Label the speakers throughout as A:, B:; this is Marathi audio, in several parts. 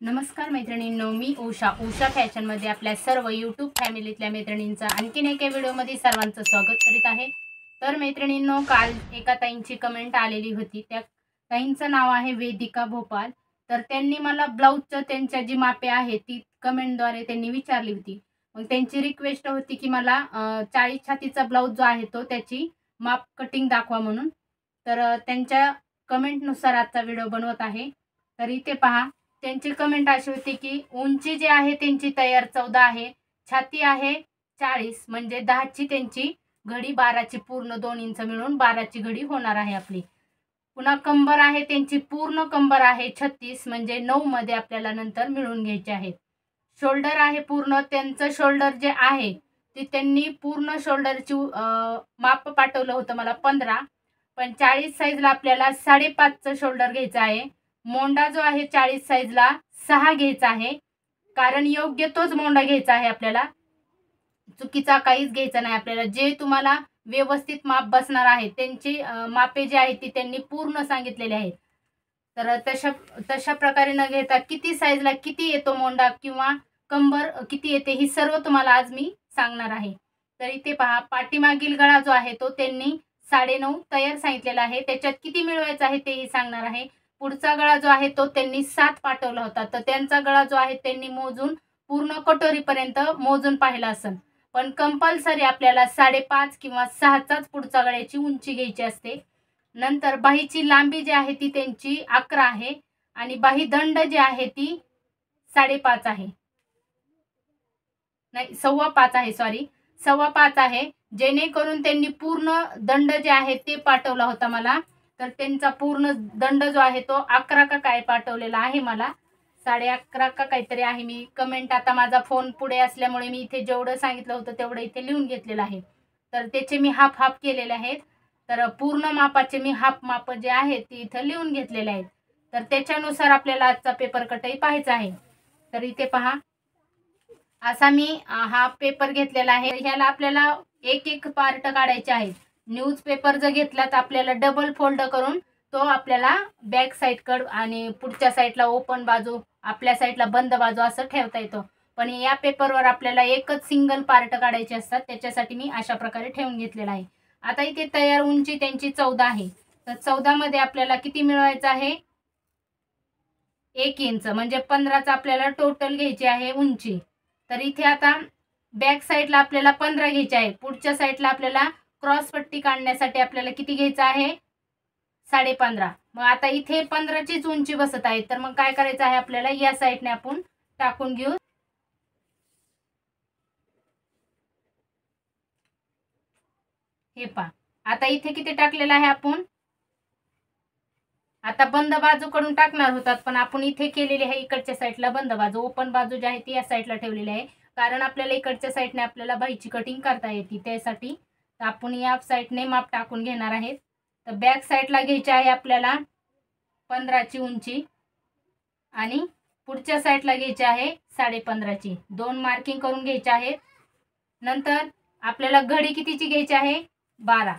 A: नमस्कार मैत्रिणींनो, मी उषा फॅशनमध्ये आपल्या सर्व यूट्यूब फॅमिलीतल्या मैत्रिणींचं आणखीन एका व्हिडिओमध्ये सर्वांचं स्वागत करीत आहे। तर मैत्रिणींनो, काल एका ताईंची कमेंट आलेली होती। त्या ताईंचं नाव आहे वेदिका भोपाल। तर त्यांनी मला ब्लाऊजचं त्यांच्या जी मापे आहे ती कमेंटद्वारे त्यांनी विचारली होती। मग त्यांची रिक्वेस्ट होती की मला 40 छातीचा ब्लाऊज जो आहे तो त्याची माप कटिंग दाखवा म्हणून। तर त्यांच्या कमेंटनुसार आजचा व्हिडिओ बनवत आहे। तर इथे पहा, त्यांची कमेंट अशी होती की उंची जी आहे त्यांची तयार 14 आहे, छाती आहे 40, म्हणजे 10ची त्यांची घडी, 12ची पूर्ण 2 इंच मिळून 12ची घडी होणार आहे आपली। पुन्हा कंबर आहे त्यांची पूर्ण कंबर आहे 36, म्हणजे 9 मध्ये आपल्याला नंतर मिळून घ्यायचे आहेत। शोल्डर आहे पूर्ण, त्यांचं शोल्डर जे आहे ते त्यांनी पूर्ण शोल्डरची माप पाठवलं होतं मला 15, पण 40 साईजला आपल्याला 5.5चं शोल्डर घ्यायचं आहे। मोंडा जो आहे 40 साईजला 6 घ्यायचा आहे, कारण योग्य तोच मोंडा घ्यायचा आहे आपल्याला, चुकीचा काहीच घ्यायचा नाही आपल्याला। जे तुम्हाला व्यवस्थित माप बसणार आहे त्यांची मापे जी आहे ती त्यांनी पूर्ण सांगितलेली आहेत। तर तशा प्रकारे न घेता किती साईजला किती येतो मोंडा किंवा कंबर किती येते ही सर्व तुम्हाला आज मी सांगणार आहे। तर इथे पहा, पाठीमागील गळा जो आहे तो त्यांनी 9.5 तयार सांगितलेला आहे, त्याच्यात किती मिळवायचं आहे तेही सांगणार आहे। पुढचा गळा जो आहे तो त्यांनी 7 पाठवला होता, तर त्यांचा गळा जो आहे त्यांनी मोजून पूर्ण कटोरीपर्यंत मोजून पाहिला असेल, पण कंपल्सरी आपल्याला 5.5 किंवा 6चाच पुढचा गळ्याची उंची घ्यायची असते। नंतर बाहीची लांबी जी आहे ती त्यांची 11 आहे आणि बाही दंड जी आहे ती 5.5 आहे, नाही 5.25 आहे, सॉरी 5.25 आहे। जेणेकरून त्यांनी पूर्ण दंड जे आहे ते पाठवला होता मला, तर त्यांचा पूर्ण दंड जो आहे तो 11 का काय पाठवलेला आहे मला, 11.5 का काहीतरी आहे। मी कमेंट, आता माझा फोन पुढे असल्यामुळे मी इथे जेवढं सांगितलं होतं तेवढं इथे लिहून घेतलेलं आहे। तर त्याचे मी हाफ केलेले आहेत, तर पूर्ण मापाचे मी हाफ माप जे आहेत ते इथे लिहून घेतलेले आहेत। तर त्याच्यानुसार आपल्याला आजचा पेपर कटही पाहायचा आहे। तर इथे पहा, असा मी हा पेपर घेतलेला आहे। ह्याला आपल्याला एक एक पार्ट काढायचे आहेत। न्यूजपेपर जर घेतला तर आपल्याला डबल फोल्ड करून तो आपल्याला बॅक साइड कड आणि पुढच्या साईडला ओपन बाजू, आपल्या साईडला बंद बाजू असं ठेवता येतो। पण या पेपरवर आपल्याला एकच सिंगल पार्ट काढायचे असतात, त्याच्यासाठी मी अशा प्रकारे ठेवून घेतलेला आहे। आता इथे तयार उंची त्यांची 14 आहे, तर 14 मध्ये आपल्याला किती मिळवायचं आहे, 1 इंच, म्हणजे 15चा आपल्याला टोटल घ्यायची आहे उंची। तर इथे आता बॅक साईडला आपल्याला 15 घ्यायचे आहे, पुढच्या साईडला आपल्याला क्रॉस पट्टी काढण्यासाठी आपल्याला किती घ्यायचं आहे, 15.5। मग आता इथे 15चीच उंची बसत आहे, तर मग काय करायचं आहे आपल्याला, या साईडने आपण टाकून घेऊ। हे पहा, आता इथे किती टाकलेलं आहे आपण, आता बंद बाजूकडून टाकणार होतात, पण आपण इथे केलेली आहे इकडच्या साईडला बंद बाजू, ओपन बाजू जी आहे ती या साईडला ठेवलेली आहे, कारण आपल्याला इकडच्या साईडने आपल्याला बाहीची कटिंग करता येते त्यासाठी। तर आपण या साईडने माप टाकून घेणार आहेत। तर बॅक साईडला घ्यायची आहे आपल्याला 15ची उंची आणि पुढच्या साईडला घ्यायची आहे 15.5ची, 2 मार्किंग करून घ्यायचे आहेत। नंतर आपल्याला घडी कितीची घ्यायची आहे, 12,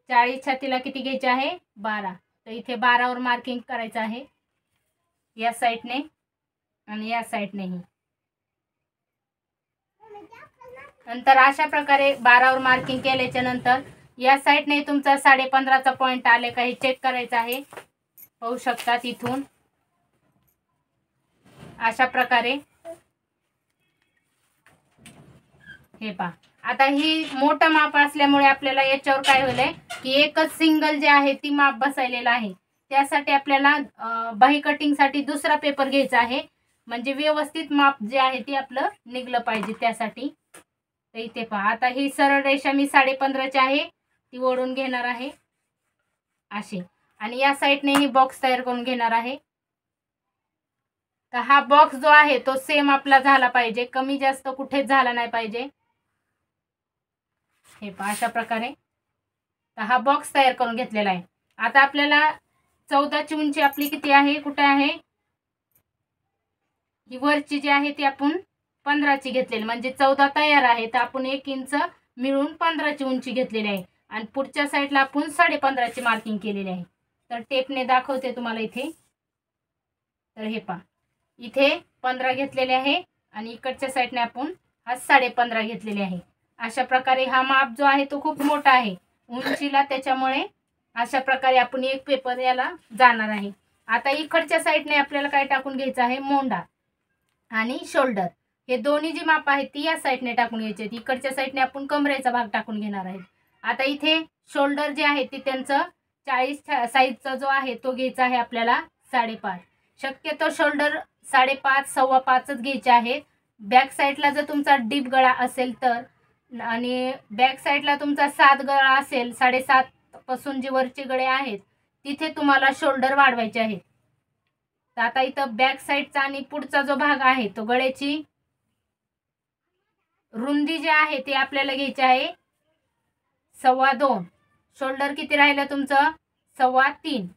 A: 40 छातीला किती घ्यायची आहे, 12। तर इथे 12 वर मार्किंग करायचं आहे, या साईडने आणि या साईडनेही। नंतर अशा प्रकारे 12 वर मार्किंग केल्याच्या नंतर या साईडने तुमचा 15.5चा पॉइंट आले का हे चेक करायचं आहे। पाहू शकतात इथून अशा प्रकारे, हे पहा। आता ही मोठं माप असल्यामुळे आपल्याला याच्यावर काय होलंय की एकच सिंगल जे आहे ती माप बसायलेलं आहे, त्यासाठी आपल्याला बाही कटिंग साठी दुसरा पेपर घ्यायचा आहे, म्हणजे व्यवस्थित माप जे आहे ते आपलं निघलं पाहिजे त्यासाठी। तर इथे पहा, आता ही सरळ रेषा मी 15.5ची आहे ती ओढून घेणार आहे अशी, आणि या साईडने ही बॉक्स तयार करून घेणार आहे। तर हा बॉक्स जो आहे तो सेम आपला झाला पाहिजे, कमी जास्त कुठेच झाला नाही पाहिजे। हे पहा अशा प्रकारे, तर हा बॉक्स तयार करून घेतलेला आहे। आता आपल्याला 14ची उंची आपली किती आहे, कुठे आहे, ही वरची जी आहे ती आपण 15ची घेतलेली, म्हणजे 14 तयार आहे, तर आपण 1 इंच मिळून 15ची उंची घेतलेली आहे आणि पुढच्या साईडला आपण 15.5ची मार्किंग केलेली आहे। तर टेपने दाखवते तुम्हाला इथे, तर हे पहा इथे 15 घेतलेले आहे आणि इकडच्या साईडने आपण हा 15.5 घेतलेले आहे. अशा प्रकारे हा माप जो आहे तो खूप मोठा आहे उंचीला, त्याच्यामुळे अशा प्रकारे आपण एक पेपर याला जाणार आहे. आता इकडच्या साईडने आपल्याला काय टाकून घ्यायचं आहे, मोंडा आणि शोल्डर हे दोन्ही जी माप आहेत ती या साईडने टाकून घ्यायची आहेत. इकडच्या साईडने आपण कमरेचा भाग टाकून घेणार आहे. आता इथे शोल्डर जे आहे ते त्यांचं 40 साईजचा जो आहे तो घ्यायचा आहे आपल्याला 5.5. शक्यतो शोल्डर 5.5 5.25च घ्यायचे आहेत. बॅक साईडला जर तुमचा डीप गळा असेल तर, आणि बॅक साईडला तुमचा 7 गळा असेल, 7.5 पासून जे वरचे गळे आहेत तिथे तुम्हाला शोल्डर वाढवायचे आहेत. तर आता इथं बॅक साईडचा आणि पुढचा जो भाग आहे तो गळ्याची रुंदी जी आहे ती आपल्याला घ्यायची आहे 2.25. शोल्डर किती राहिलं तुमचं 3.25.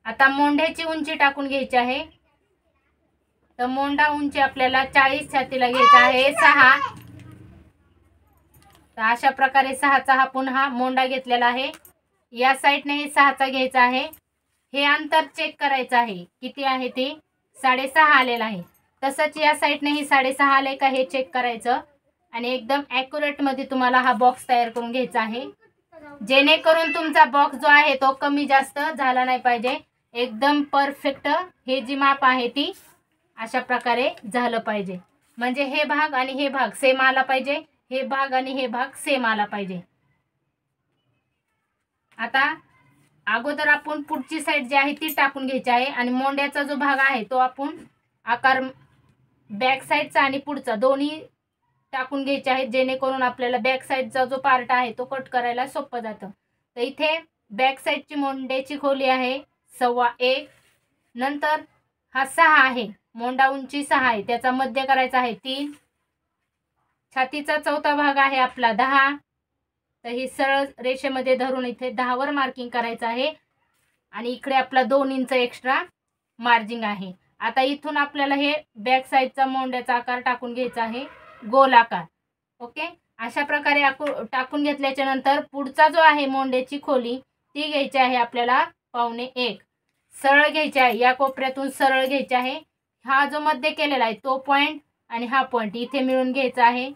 A: आता मोंढ्याची उंची टाकून घ्यायची आहे. तर मोंढा उंची आपल्याला 40 छातीला घ्यायचा आहे 6. तर अशा प्रकारे 6चा हा पुन्हा मोंढा घेतलेला आहे. या साईडने 6चा घ्यायचा आहे. हे अंतर चेक करायचं आहे किती आहे ते 6.5 आलेलं आहे. तसंच या साईडने 6.5 आले का हे चेक करायचं आणि एकदम ॲक्युरेट मध्ये तुम्हाला हा बॉक्स तयार करून घ्यायचा आहे, जेणेकरून तुमचा बॉक्स जो आहे तो कमी जास्त झाला नाही पाहिजे. एकदम परफेक्ट हे जी माप आहे ती अशा प्रकारे झालं पाहिजे. म्हणजे हे भाग आणि हे भाग सेम आला पाहिजे, हे भाग आणि हे भाग सेम आला पाहिजे. आता अगोदर आपण पुढची साईड जी आहे ती टाकून घ्यायची आहे आणि मोंड्याचा जो भाग आहे तो आपण आकार बॅक साईडचा आणि पुढचा दोन्ही टाकून घ्यायचे आहेत, जेणेकरून आपल्याला बॅक साईडचा जो पार्ट आहे तो कट करायला सोपं जातं. तर इथे बॅक साईडची मोंड्याची खोली आहे 1.25. नंतर हा 6 आहे, मोंडा उंची 6 आहे, त्याचा मध्य करायचा आहे 3. छातीचा चौथा भाग आहे आपला 10. तर ही सरळ रेषेमध्ये धरून इथे 10 वर मार्किंग करायचं आहे आणि इकडे आपला 2 इंच एक्स्ट्रा मार्जिंग आहे. आता इथून आपल्याला हे बॅक साईडचा मोंड्याचा आकार टाकून घ्यायचा आहे, गोल आकार. ओके, अशा प्रकारे टाकून घेतल्याच्या नंतर पुढचा जो आहे मोंड्याची खोली ती घ्यायची आहे आपल्याला 1.25. सरळ घ्यायची आहे, या कोपऱ्यातून सरळ घ्यायची आहे. हा जो मध्य केलेला आहे तो पॉइंट आणि हा पॉइंट इथे मिळून घ्यायचा आहे.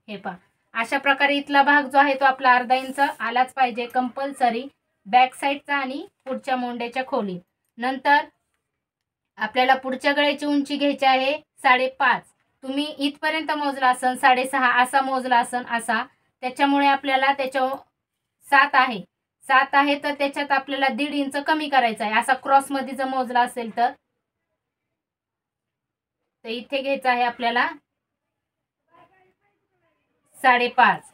A: हे पहा अशा प्रकारे इथला भाग जो आहे तो आपला अर्धा इंच आलाच पाहिजे कंपल्सरी बॅक साईडचा आणि पुढच्या मोंड्याच्या खोली. नंतर आपल्याला पुढच्या गळ्याची उंची घ्यायची आहे 5.5. तुम्ही इथपर्यंत मोजला असन, 6.5 असा मोजला असन असा, त्याच्यामुळे आपल्याला त्याच्या 7 आहे तर त्याच्यात आपल्याला 1.5 इंच कमी करायचा आहे. असा क्रॉस मध्ये जर मोजला असेल तर इथे घ्यायचं आहे आपल्याला 5.5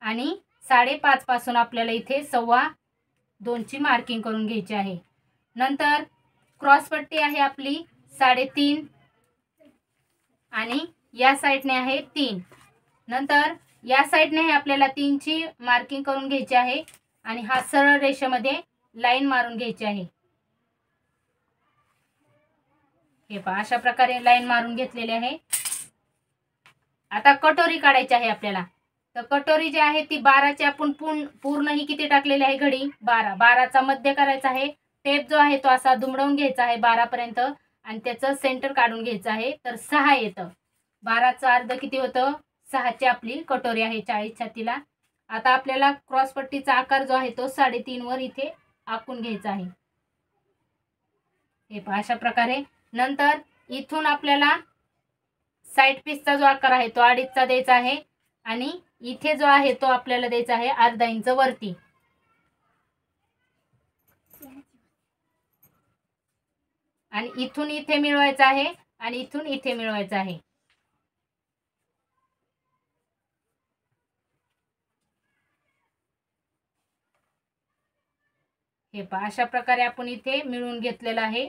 A: आणि 5.5 पासून आपल्याला इथे 2.25ची मार्किंग करून घ्यायची आहे. नंतर क्रॉस पट्टी आहे आपली 3.5 आणि या साईडने आहे 3. नंतर या साईडने आपल्याला 3ची मार्किंग करून घ्यायची आहे आणि हा सरळ रेषेमध्ये लाईन मारून घ्यायची आहे. हे पहा अशा प्रकारे लाईन मारून घेतलेली आहे. आता कटोरी काढायची आहे आपल्याला. तर कटोरी जी आहे ती 12ची आपण पूर्ण ही किती टाकलेली आहे घडी 12चा मध्य करायचा आहे. टेप जो आहे तो असा दुमडवून घ्यायचा आहे 12 पर्यंत आणि त्याचं सेंटर काढून घ्यायचं आहे. तर 6 येतं. 12चं अर्ध किती होतं 6ची आपली कटोरी आहे 40 छातीला. आता आपल्याला क्रॉस पट्टीचा आकार जो आहे तो 3.5 वर इथे आखून घ्यायचा आहे. हे पहा अशा प्रकारे. नंतर इथून आपल्याला साइड पीसचा जो आकार आहे तो 2.5चा द्यायचा आहे आणि इथे जो आहे तो आपल्याला द्यायचा आहे अर्धा इंच वरती. आणि इथून इथे मिळवायचा आहे आणि इथून इथे मिळवायचा आहे. हे पहा अशा प्रकारे आपण इथे मिळवून घेतलेला आहे.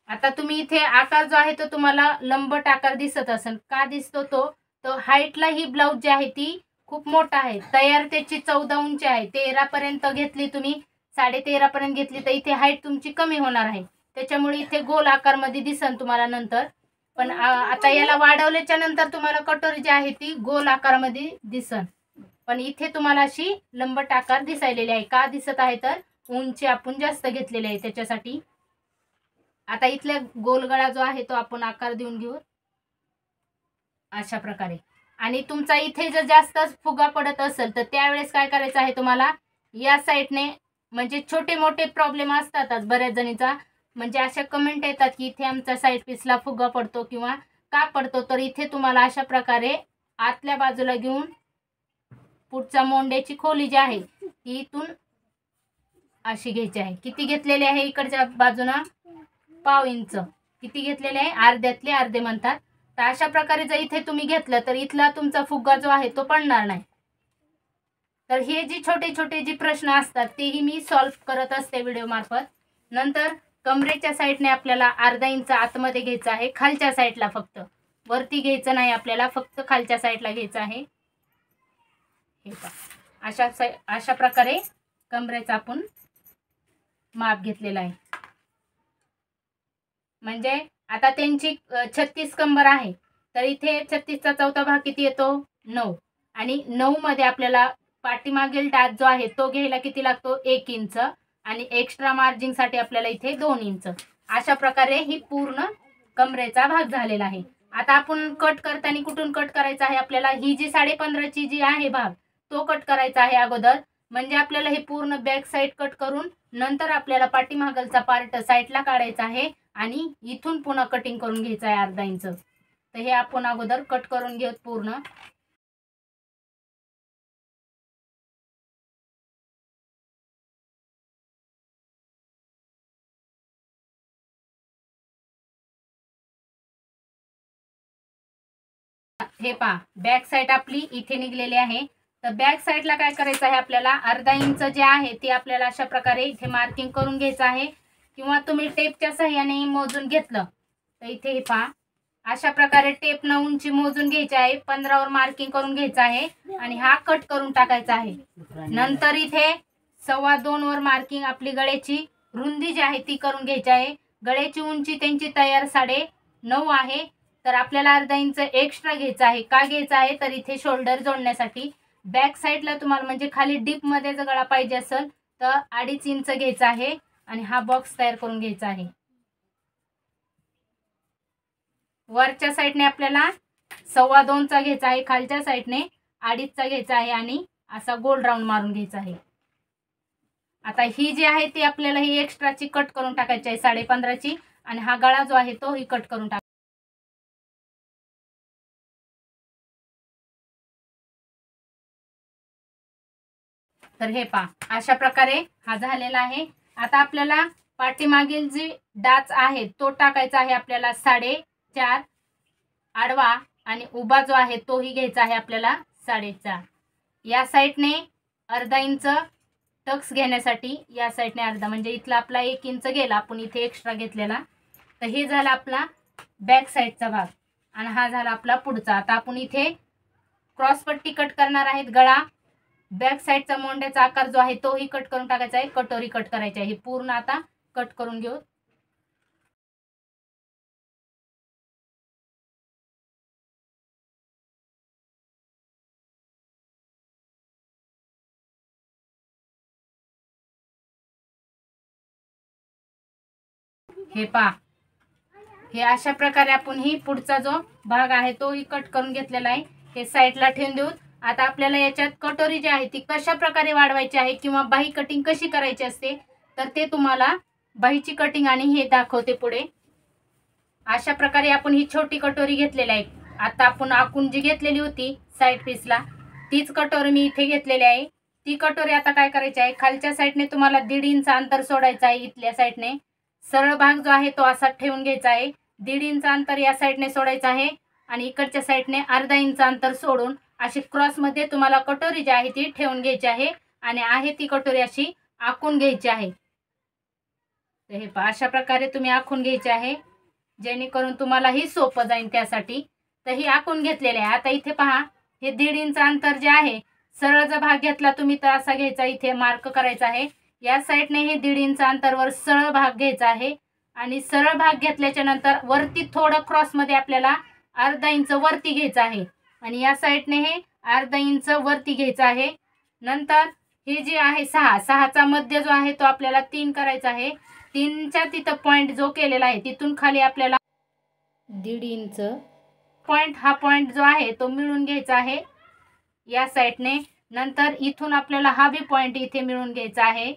A: आता तुम्ही इथे आकार जो आहे तो तुम्हाला लंबट आकार दिसत असेल. का दिसतो तो हाईटला ही ब्लाउज जी आहे ती खूप मोठा आहे. तयार त्याची 14 उंची आहे. 13 पर्यंत घेतली तुम्ही 13.5 पर्यंत घेतली तर इथे हाईट तुमची कमी होणार आहे. त्याच्यामुळे इथे गोल आकार मध्ये दिसन तुम्हाला नंतर. पण आता याला वाढवल्याच्या नंतर तुम्हाला कटोरी जी आहे ती गोल आकारामध्ये दिसन. पण इथे तुम्हाला अशी लंबट आकार दिसायलेली आहे. का दिसत आहे तर उंची आपण जास्त घेतलेली आहे त्याच्यासाठी. आता इथल्या गोलगळा जो आहे तो आपण आकार देऊन घेऊ अशा प्रकारे. आणि तुमचा इथे जर जास्त फुगा पडत असेल तर त्यावेळेस काय करायचं आहे तुम्हाला, या साईडने म्हणजे छोटे मोठे प्रॉब्लेम असतातच बऱ्याच जणींचा, म्हणजे अशा कमेंट येतात की इथे आमचा साईड पीसला फुगा पडतो किंवा का पडतो. तर इथे तुम्हाला अशा प्रकारे आतल्या बाजूला घेऊन पुढच्या मोंड्याची खोली जी आहे ती इथून अशी घ्यायची आहे. किती घेतलेली आहे इकडच्या बाजूला, पाव इंच. किती घेतलेले आहे, अर्ध्यातले अर्धे म्हणतात. तर अशा प्रकारे जर इथे तुम्ही घेतलं तर इथला तुमचा फुगा जो आहे तो पडणार नाही. तर हे जी छोटे छोटे जी प्रश्न असतात तेही मी सॉल्व्ह करत असते व्हिडिओ मार्फत. नंतर कमरेच्या साईडने आपल्याला अर्धा इंच आतमध्ये घ्यायचं आहे, खालच्या साईडला फक्त, वरती घ्यायचं नाही आपल्याला, फक्त खालच्या साईडला घ्यायचं आहे. हे पहा अशा प्रकारे कमरेचा आपण माप घेतलेला आहे. म्हणजे आता त्यांची 36 कंबर आहे तर इथे 36चा चौथा भाग किती येतो, 9. आणि 9 मध्ये आपल्याला पाठीमागील डाच जो आहे तो घ्यायला किती लागतो, 1 इंच. आणि एक्स्ट्रा मार्जिनसाठी आपल्याला इथे 2 इंच. अशा प्रकारे ही पूर्ण कमरेचा भाग झालेला आहे. आता आपण कट करताना कुठून कट करायचा आहे आपल्याला, ही जी 15.5ची जी आहे भाग तो कट करायचा आहे अगोदर. म्हणजे आपल्याला हे पूर्ण बॅक साईड कट करून नंतर आपल्याला पाठीमागलचा पार्ट साईडला काढायचा आहे आणि इथून पुन्हा कटिंग करून घ्यायचं आहे अर्धा इंच. तर हे आपण अगोदर कट करून घेऊ पूर्ण. हे पहा बॅक साईड आपली इथे निघलेली आहे. तर बॅक साईडला काय करायचं आहे आपल्याला, अर्धा इंच जे आहे ते आपल्याला अशा प्रकारे इथे मार्किंग करून घ्यायचं आहे. किंवा तुम्ही टेपच्या सहाय्याने मोजून घेतलं तर इथे हे पहा अशा प्रकारे टेप न उंची मोजून घ्यायची आहे, 15 वर मार्किंग करून घ्यायचं आहे आणि हा कट करून टाकायचा आहे. नंतर इथे 2.25 वर मार्किंग आपली गळ्याची रुंदी जी आहे ती करून घ्यायची आहे. गळ्याची उंची त्यांची तयार 9.5 आहे. तर आपल्याला अर्धा इंच एक्स्ट्रा घ्यायचा आहे. का घ्यायचा आहे तर इथे शोल्डर जोडण्यासाठी. बॅक साईडला तुम्हाला म्हणजे खाली डीप मध्ये जर गळा पाहिजे असेल तर 2.5 इंच घ्यायचा आहे आणि हा बॉक्स तयार करून घ्यायचा आहे. वरच्या साईडने आपल्याला 2.25चा घ्यायचा आहे, खालच्या साईडने 2.5चा घ्यायचा आहे आणि असा गोल राऊंड मारून घ्यायचा आहे. आता ही जी आहे ती आपल्याला ही एक्स्ट्राची कट करून टाकायची आहे 15.5ची आणि हा गळा जो आहे तो ही कट करून टाकायचा. तर हे पहा अशा प्रकारे हा झालेला आहे. आता आपल्याला पाठीमागील जी डाच आहे तो टाकायचा आहे आपल्याला 4.5 आडवा आणि उभा जो आहे तोही घ्यायचा आहे आपल्याला 4.5. या साईडने अर्धा इंच टक्स घेण्यासाठी या साईडने अर्धा, म्हणजे इथला आपला 1 इंच गेला आपण इथे एक्स्ट्रा घेतलेला. तर हे झाला आपला बॅक साईडचा भाग आणि हा झाला आपला पुढचा. आता आपण इथे क्रॉस पट्टी कट करणार आहेत. गळा बॅक साईडचा मोंड्याचा आकार जो आहे तोही कट करून टाकायचा आहे, कटोरी कट करायची आहे. पूर्ण आता कट करून घेऊ. हे पहा हे अशा प्रकारे आपण ही पुढचा जो भाग आहे तोही कट करून घेतलेला आहे. हे साईडला ठेवून देऊ. आता आपल्याला याच्यात कटोरी जी आहे ती कशा प्रकारे वाढवायची आहे किंवा बाही कटिंग कशी करायची असते तर ते तुम्हाला बाहीची कटिंग आणि हे दाखवते पुढे. अशा प्रकारे आपण ही छोटी कटोरी घेतलेली आहे. आता आपण आखून जी घेतलेली होती साईड पीसला तीच कटोरी मी इथे घेतलेली आहे. ती कटोरी आता काय करायची आहे, खालच्या साईडने तुम्हाला 1.5 इंच अंतर सोडायचं आहे. इथल्या साईडने सरळ भाग जो आहे तो असा ठेवून घ्यायचा आहे. 1.5 इंच अंतर या साईडने सोडायचं आहे आणि इकडच्या साईडने अर्धा इंच अंतर सोडून अशी क्रॉस मध्ये तुम्हाला कटोरी जी आहे ती ठेवून घ्यायची आहे आणि आहे ती कटोरी अशी आखून घ्यायची आहे. तर हे पहा अशा प्रकारे तुम्ही आखून घ्यायचे आहे जेणेकरून तुम्हाला ही सोपं जाईल त्यासाठी. तर ही आखून घेतलेली आहे. आता इथे पहा हे 1.5 इंच अंतर जे आहे सरळ जर भाग घेतला तुम्ही तर असा घ्यायचा, इथे मार्क करायचा आहे. या साईडने हे 1.5 इंच अंतरवर सरळ भाग घ्यायचा आहे आणि सरळ भाग घेतल्याच्या नंतर वरती थोडं क्रॉस मध्ये आपल्याला अर्धा इंच वरती घ्यायचं आहे आणि या साईडने हे अर्धा इंच वरती घ्यायचं आहे. नंतर हे जे आहे 6, 6चा मध्य जो आहे तो आपल्याला 3 करायचा आहे. 3च्या तिथं पॉइंट जो केलेला आहे तिथून खाली आपल्याला 1.5 इंच पॉइंट, हा पॉइंट जो आहे तो मिळून घ्यायचा आहे या साईडने. नंतर इथून आपल्याला हा बी पॉइंट इथे मिळून घ्यायचा आहे.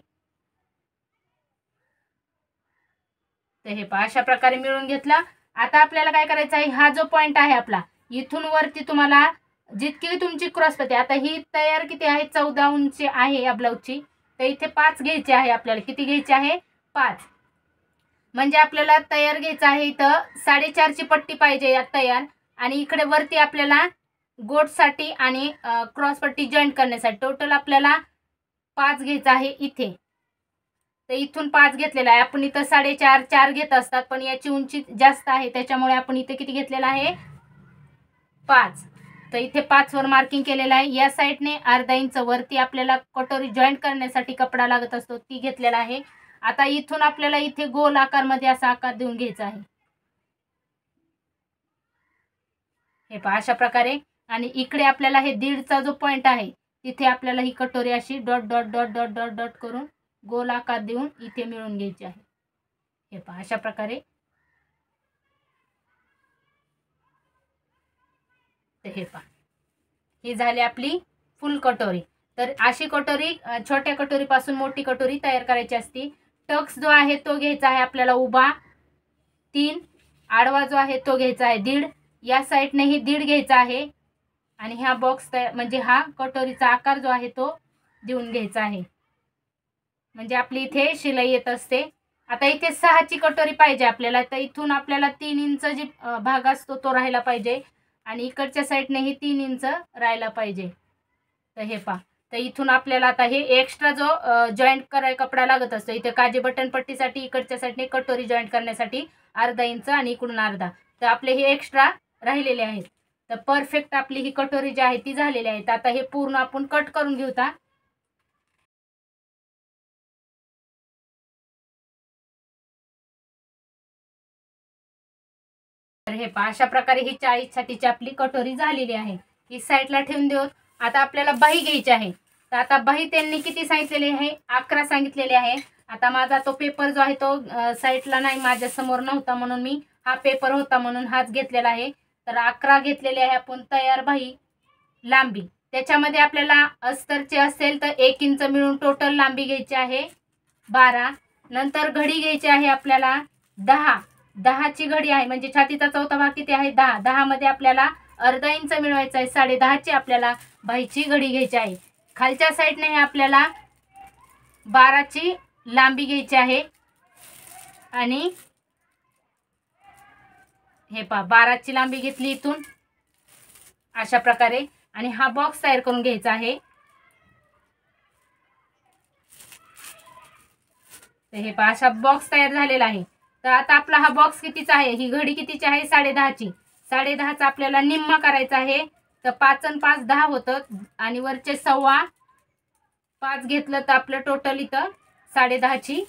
A: तर हे पहा अशा प्रकारे मिळून घेतला. आता आपल्याला काय करायचं आहे, हा जो पॉइंट आहे आपला इथून वरती तुम्हाला जितकी तुमची क्रॉसपट्टी, आता ही तयार किती आहे 14 उंची आहे या ब्लाऊजची, तर इथे 5 घ्यायचे आहे आपल्याला. किती घ्यायचे आहे 5. म्हणजे आपल्याला तयार घ्यायचं आहे इथं 4.5ची पट्टी पाहिजे या तयार, आणि इकडे वरती आपल्याला गोटसाठी आणि क्रॉसपट्टी जॉईंट करण्यासाठी टोटल आपल्याला 5 घ्यायचं आहे इथे. तर इथून 5 घेतलेला आहे आपण. इथं 4.5 4 घेत असतात, पण याची उंची जास्त आहे त्याच्यामुळे आपण इथे किती घेतलेला आहे 5. तर इथे 5 वर मार्किंग केलेलं आहे. या साईडने अर्धा इंच वरती आपल्याला कटोरी जॉईंट करण्यासाठी कपडा लागत असतो ती घेतलेला आहे. आता इथून आपल्याला इथे गोल आकारमध्ये असा आकार देऊन घ्यायचा आहे. हे पहा अशा प्रकारे. आणि इकडे आपल्याला हे 1.5चा जो पॉइंट आहे तिथे आपल्याला ही कटोरी अशी dot dot dot dot dot dot करून गोल आकार देऊन इथे मिळून घ्यायची आहे. हे पहा अशा प्रकारे. तर हे पहा ही झाली आपली फुल कटोरी. तर अशी कटोरी छोट्या कटोरीपासून मोठी कटोरी तयार करायची असते. टक्स जो आहे तो घ्यायचा आहे आपल्याला उभा 3, आडवा जो आहे तो घ्यायचा आहे 1.5, या साईडनेही 1.5 घ्यायचा आहे. आणि ह्या बॉक्स म्हणजे हा कटोरीचा आकार जो आहे तो देऊन घ्यायचा आहे. म्हणजे आपली इथे शिलाई येत असते. आता इथे 6ची कटोरी पाहिजे आपल्याला, तर इथून आपल्याला 3 इंच जी भाग असतो तो राहायला पाहिजे, आणि इकडच्या साईडनेही 3 इंच राहायला पाहिजे. तर हे पहा. तर इथून आपल्याला आता हे एक्स्ट्रा जो जॉईंट कराय कपडा लागत असतो इथे काजी बटन पट्टीसाठी, इकडच्या साईडने कटोरी जॉईंट करण्यासाठी अर्धा इंच आणि इकडून अर्धा, तर आपले हे एक्स्ट्रा राहिलेले आहेत. तर परफेक्ट आपली ही कटोरी जी आहे ती झालेली आहे. आता हे पूर्ण आपण कट करून घेऊता. तर हे पहा अशा प्रकारे ही 40 छातीची आपली कटोरी झालेली आहे. ही साईडला ठेवून देऊ. आता आपल्याला बाही घ्यायची आहे. तर आता बाही त्यांनी किती सांगितलेली आहे 11 सांगितलेली आहे. आता माझा तो पेपर जो आहे तो साईडला नाही, माझ्या समोर नव्हता म्हणून मी हा पेपर होता म्हणून हाच घेतलेला आहे. तर 11 घेतलेले आहे आपण तयार बाही. लांबी त्याच्यामध्ये आपल्याला अस्तरचे असेल तर 1 इंच मिळून टोटल लांबी घ्यायची आहे 12. नंतर घडी घ्यायची आहे आपल्याला 10. 10ची घडी आहे म्हणजे छातीचा चौथा भाग किती आहे 10. 10 मध्ये आपल्याला अर्धा इंच मिळवायचा आहे. 10.5ची आपल्याला बाहीची घडी घ्यायची आहे. खालच्या साईडने आपल्याला 12ची लांबी घ्यायची आहे. आणि हे पहा 12ची लांबी घेतली इथून अशा प्रकारे. आणि हा बॉक्स तयार करून घ्यायचा आहे. तर हे पहा अशा बॉक्स तयार झालेला आहे. तर आता आपला हा बॉक्स कितीचा आहे, ही घडी कितीची आहे 10.5ची. 10.5चा आपल्याला निम्मा करायचा आहे. तर 5 आणि 5 10 होतं, आणि वरचे 1.25 घेतलं तर आपलं टोटल इथं 10.5ची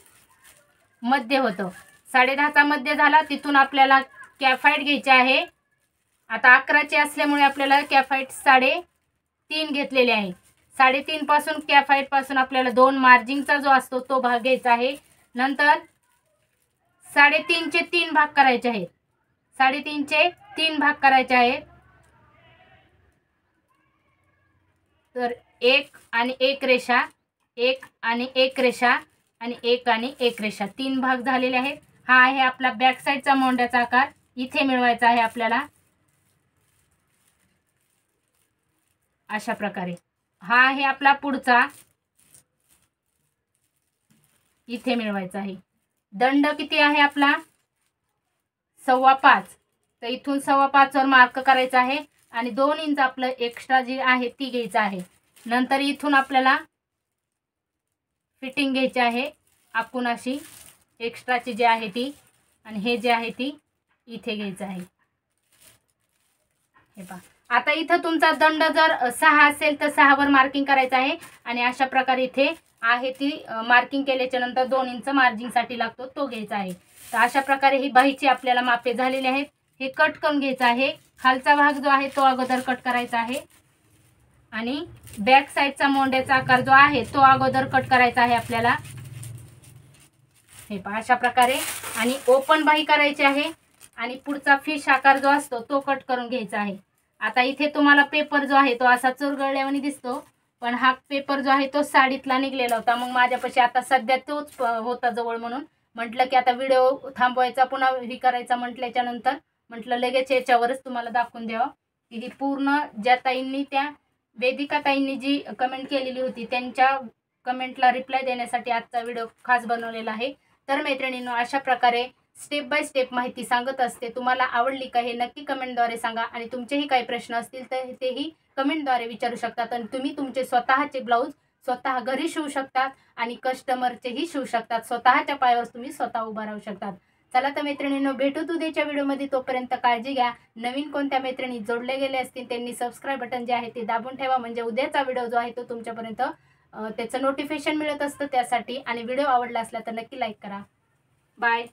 A: मध्य होतं. 10.5चा मध्य झाला. तिथून आपल्याला कॅफाईट घ्यायचे आहे. आता 11चे असल्यामुळे आपल्याला कॅफाईट 3.5 घेतलेले आहे. 3.5 पासून कॅफाईट पासून आपल्याला 2 मार्जिंगचा जो असतो तो भाग घ्यायचा आहे. नंतर 3.5चे 3 भाग करायचे आहेत. 3.5चे 3 भाग करायचे आहेत. तर 1 आणि 1 रेषा, 1 आणि 1 रेषा, आणि 1 आणि 1 रेषा, 3 भाग झालेले आहेत. हा आहे आपला बॅक साईडचा मोंड्याचा आकार. इथे मिळवायचा आहे आपल्याला अशा प्रकारे. हा आहे आपला पुढचा, इथे मिळवायचा आहे. दंड किती आहे आपला 5.25. तर इथून 5.25 वर मार्क करायचा आहे. आणि 2 इंच आपलं एक्स्ट्रा जी आहे ती घ्यायचं आहे. नंतर इथून आपल्याला फिटिंग घ्यायची आहे आपण अशी एक्स्ट्राची जी आहे ती, आणि हे जे आहे ती इथे घ्यायचं आहे. हे पहा. आता इथं तुमचा दंड जर 6 असेल तर 6 वर मार्किंग करायचं आहे. आणि अशा प्रकारे इथे आहे ती मार्किंग केल्याच्या नंतर 2 इंच मार्जिंगसाठी लागतो तो घ्यायचा आहे. तर अशा प्रकारे ही बाहीची आपल्याला मापे झालेली आहेत. हे कट करून घ्यायचं आहे. खालचा भाग जो आहे तो अगोदर कट करायचा आहे. आणि बॅक साईडचा मोंड्याचा आकार जो आहे तो अगोदर कट करायचा आहे आपल्याला, हे पहा अशा प्रकारे. आणि ओपन बाही करायची आहे आणि पुढचा फिश आकार जो असतो तो कट करून घ्यायचा आहे. आता इथे तुम्हाला पेपर जो आहे तो असा चुरगळल्यावानी दिसतो, पण हा पेपर जो आहे तो साडीतला निघलेला होता. मग माझ्यापाशी आता सध्या तोच होता जवळ, म्हणून म्हटलं की आता व्हिडिओ थांबवायचा पुन्हा ही करायचा म्हटल्याच्या नंतर म्हटलं लगेच याच्यावरच तुम्हाला दाखवून द्यावं की ही पूर्ण ज्या ताईंनी, त्या वेदिका ताईंनी जी कमेंट केलेली होती त्यांच्या कमेंटला रिप्लाय देण्यासाठी आजचा व्हिडिओ खास बनवलेला आहे. तर मैत्रिणींनो, अशा प्रकारे स्टेप बाय स्टेप माहिती सांगत असते. तुम्हाला आवडली का हे नक्की कमेंटद्वारे सांगा आणि तुमचेही काही प्रश्न असतील तर तेही कमेंटद्वारे विचारू शकतात. आणि तुम्ही तुमचे स्वतःचे ब्लाऊज स्वतः घरी शिवू शकतात आणि कस्टमरचेही शिवू शकतात. स्वतःच्या पायावर तुम्ही स्वतः उभा राहू शकतात. चला तर मैत्रिणींनो, भेटू उद्याच्या व्हिडिओमध्ये. तोपर्यंत काळजी घ्या. नवीन कोणत्या मैत्रिणी जोडले गेले असतील त्यांनी सबस्क्राईब बटन जे आहे ते दाबून ठेवा, म्हणजे उद्याचा व्हिडिओ जो आहे तो तुमच्यापर्यंत त्याचं नोटिफिकेशन मिळत असतं त्यासाठी. आणि व्हिडिओ आवडला असला तर नक्की लाईक करा. बाय.